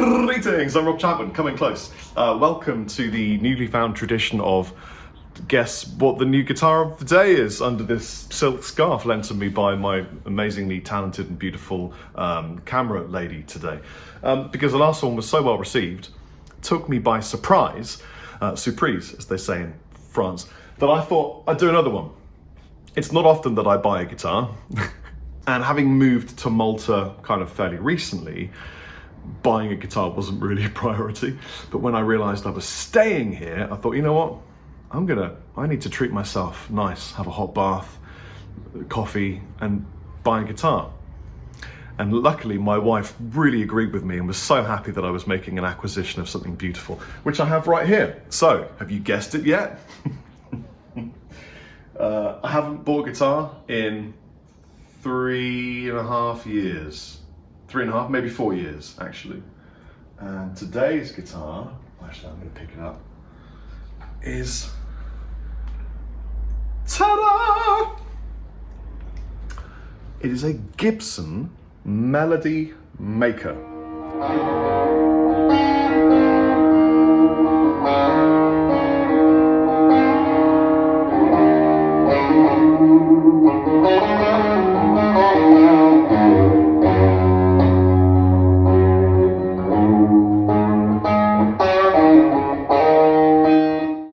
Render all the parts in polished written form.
Greetings, I'm Rob Chapman, coming close. Welcome to the newly found tradition of guess what the new guitar of the day is under this silk scarf lent to me by my amazingly talented and beautiful camera lady today. Because the last one was so well received, took me by surprise, surprise as they say in France, that I thought I'd do another one. It's not often that I buy a guitar, and having moved to Malta kind of fairly recently, buying a guitar wasn't really a priority. But when I realized I was staying here, I thought, you know what? I need to treat myself nice, have a hot bath, coffee, and buy a guitar. And luckily my wife really agreed with me and was so happy that I was making an acquisition of something beautiful, which I have right here. So, have you guessed it yet? I haven't bought a guitar in 3.5 years. 3.5, maybe 4 years, actually. And today's guitar, actually I'm going to pick it up, is, ta-da! It is a Gibson Melody Maker.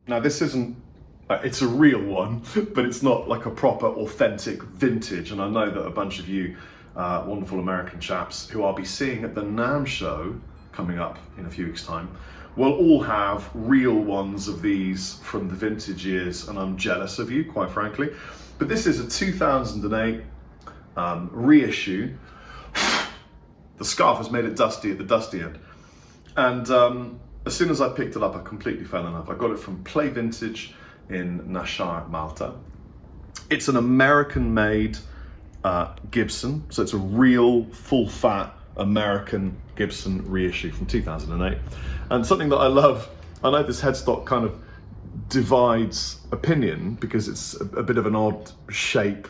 Now this isn't, it's a real one, but it's not like a proper authentic vintage. And I know that a bunch of you wonderful American chaps who I'll be seeing at the NAMM show coming up in a few weeks' time will all have real ones of these from the vintage years, and I'm jealous of you, quite frankly. But this is a 2008 reissue. The scarf has made it dusty at the dusty end. And as soon as I picked it up, I completely fell in love. I got it from Play Vintage in Nashar, Malta. It's an American-made Gibson, so it's a real full-fat American Gibson reissue from 2008. And something that I love, I know this headstock kind of divides opinion because it's a bit of an odd shape,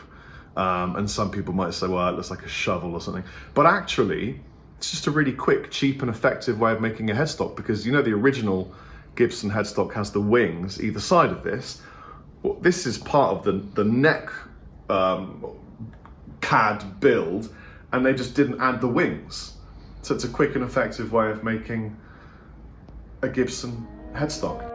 and some people might say, well, it looks like a shovel or something. But actually, it's just a really quick, cheap and effective way of making a headstock, because you know the original Gibson headstock has the wings either side of this. Well, this is part of the neck CAD build, and they just didn't add the wings. So it's a quick and effective way of making a Gibson headstock.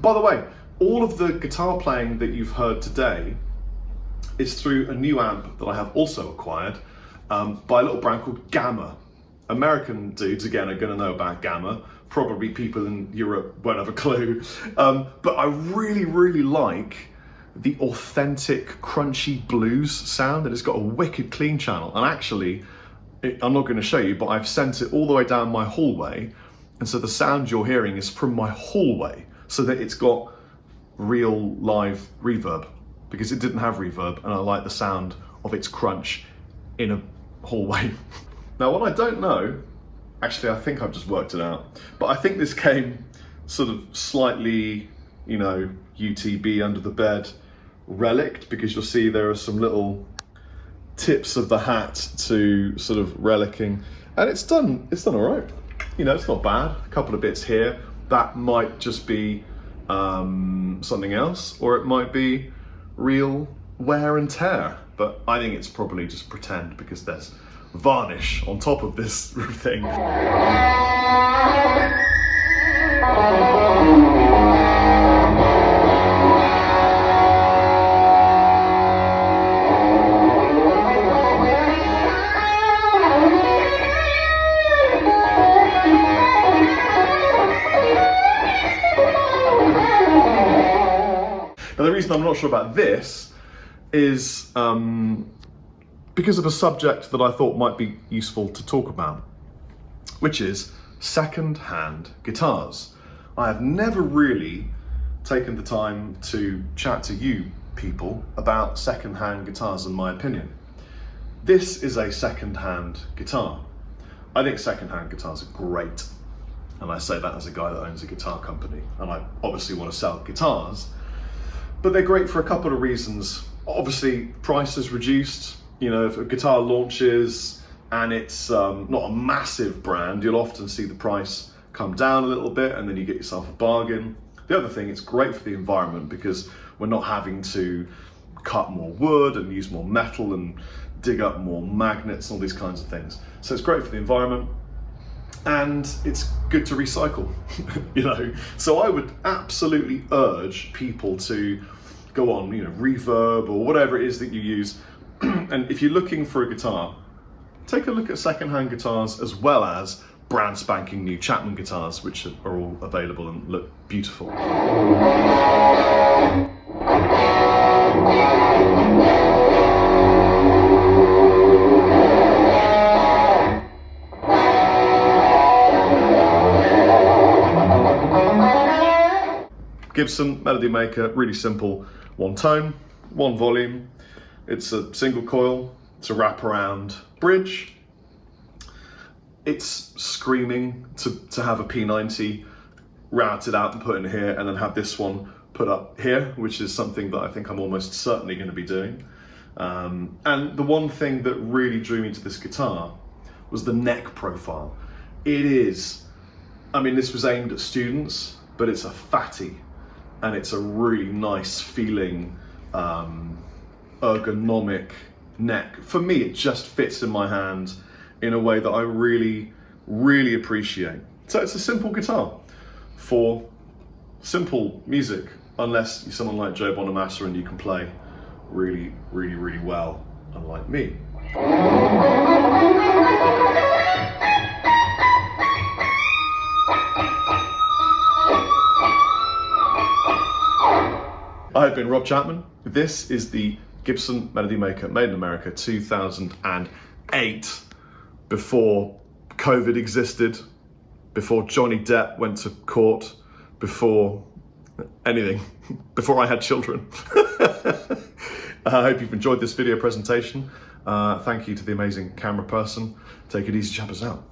By the way, all of the guitar playing that you've heard today is through a new amp that I have also acquired by a little brand called Gamma. American dudes, again, are going to know about Gamma. Probably people in Europe won't have a clue. But I really, really like the authentic, crunchy blues sound, and it's got a wicked clean channel. And actually, I'm not going to show you, but I've sent it all the way down my hallway. And so the sound you're hearing is from my hallway, so that it's got real live reverb, because it didn't have reverb, and I like the sound of its crunch in a hallway. Now, what I don't know, actually I think I've just worked it out, but I think this came sort of slightly, you know, UTB under the bed relict, because you'll see there are some little tips of the hat to sort of relicking, and it's done all right. You know, it's not bad. A couple of bits here. That might just be something else, or it might be real wear and tear. But I think it's probably just pretend, because there's varnish on top of this thing. the reason I'm not sure about this is because of a subject that I thought might be useful to talk about, which is second-hand guitars. I have never really taken the time to chat to you people about second-hand guitars, in my opinion. This is a second-hand guitar. I think second-hand guitars are great. And I say that as a guy that owns a guitar company. And I obviously want to sell guitars, but they're great for a couple of reasons. Obviously, price is reduced. You know, if a guitar launches and it's not a massive brand, you'll often see the price come down a little bit and then you get yourself a bargain. The other thing, it's great for the environment because we're not having to cut more wood and use more metal and dig up more magnets and all these kinds of things. So it's great for the environment and it's good to recycle, you know. So I would absolutely urge people to go on, you know, Reverb or whatever it is that you use. And if you're looking for a guitar, take a look at second-hand guitars as well as brand spanking new Chapman guitars, which are all available and look beautiful. Gibson Melody Maker, really simple, one tone, one volume. It's a single coil, it's a wraparound bridge. It's screaming to have a P90 routed out and put in here and then have this one put up here, which is something that I think I'm almost certainly going to be doing. And the one thing that really drew me to this guitar was the neck profile. It is, I mean, this was aimed at students, but it's a fatty and it's a really nice feeling, ergonomic neck. For me, it just fits in my hand in a way that I really, really appreciate. So it's a simple guitar for simple music, unless you're someone like Joe Bonamassa and you can play really, really, really well, unlike me. I have been Rob Chapman. This is the Gibson Melody Maker, made in America, 2008, before COVID existed, before Johnny Depp went to court, before anything, before I had children. I hope you've enjoyed this video presentation. Thank you to the amazing camera person. Take it easy, Chappers out.